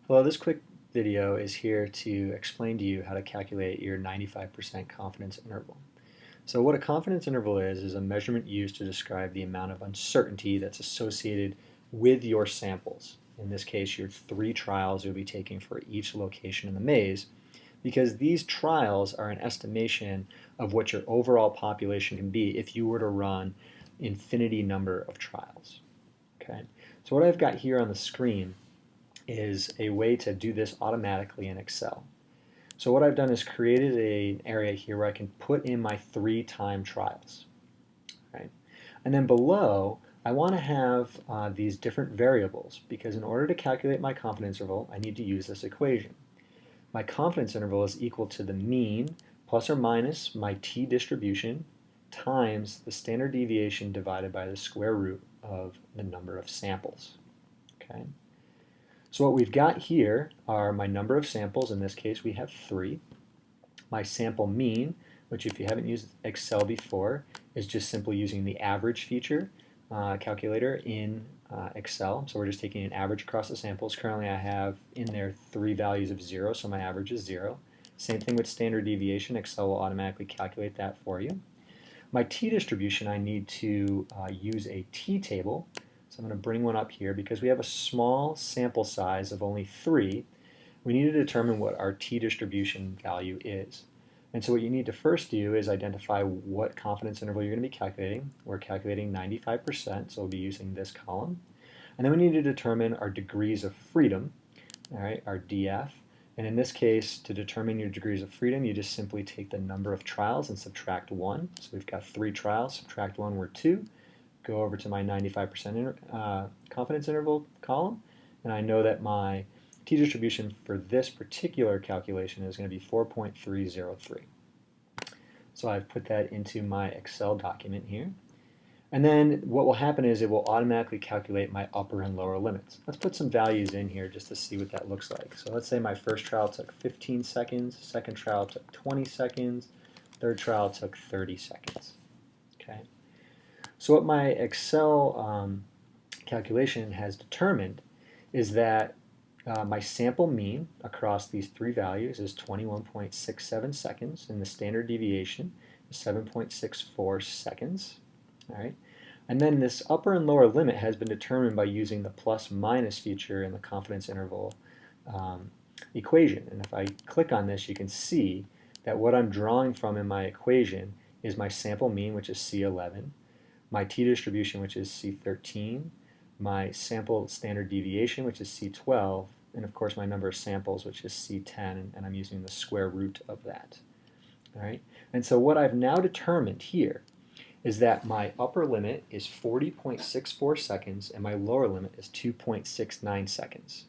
Hello, this quick video is here to explain to you how to calculate your 95% confidence interval. So what a confidence interval is a measurement used to describe the amount of uncertainty that's associated with your samples. In this case, your 3 trials you'll be taking for each location in the maze, because these trials are an estimation of what your overall population can be if you were to run infinity number of trials. Okay, so what I've got here on the screen is a way to do this automatically in Excel. So what I've done is created an area here where I can put in my 3 time trials. Right? And then below, I want to have these different variables because in order to calculate my confidence interval, I need to use this equation. My confidence interval is equal to the mean plus or minus my t-distribution times the standard deviation divided by the square root of the number of samples. Okay? So what we've got here are my number of samples. In this case, we have 3. My sample mean, which if you haven't used Excel before, is just simply using the average feature calculator in Excel. So we're just taking an average across the samples. Currently I have in there 3 values of 0, so my average is 0. Same thing with standard deviation. Excel will automatically calculate that for you. My t-distribution, I need to use a t-table. So I'm going to bring one up here because we have a small sample size of only 3. We need to determine what our t-distribution value is. And so what you need to first do is identify what confidence interval you're going to be calculating. We're calculating 95%, so we'll be using this column. And then we need to determine our degrees of freedom, all right, our DF. And in this case, to determine your degrees of freedom, you just simply take the number of trials and subtract 1. So we've got 3 trials, subtract 1, we're 2. Go over to my 95% confidence interval column, and I know that my t-distribution for this particular calculation is going to be 4.303. So I've put that into my Excel document here. And then what will happen is it will automatically calculate my upper and lower limits. Let's put some values in here just to see what that looks like. So let's say my first trial took 15 seconds, second trial took 20 seconds, third trial took 30 seconds. Okay. So what my Excel calculation has determined is that my sample mean across these 3 values is 21.67 seconds, and the standard deviation is 7.64 seconds. All right, and then this upper and lower limit has been determined by using the plus minus feature in the confidence interval equation. And if I click on this, you can see that what I'm drawing from in my equation is my sample mean, which is C11, my t-distribution, which is C13, my sample standard deviation, which is C12, and of course my number of samples, which is C10, and I'm using the square root of that. All right? And so what I've now determined here is that my upper limit is 40.64 seconds and my lower limit is 2.69 seconds.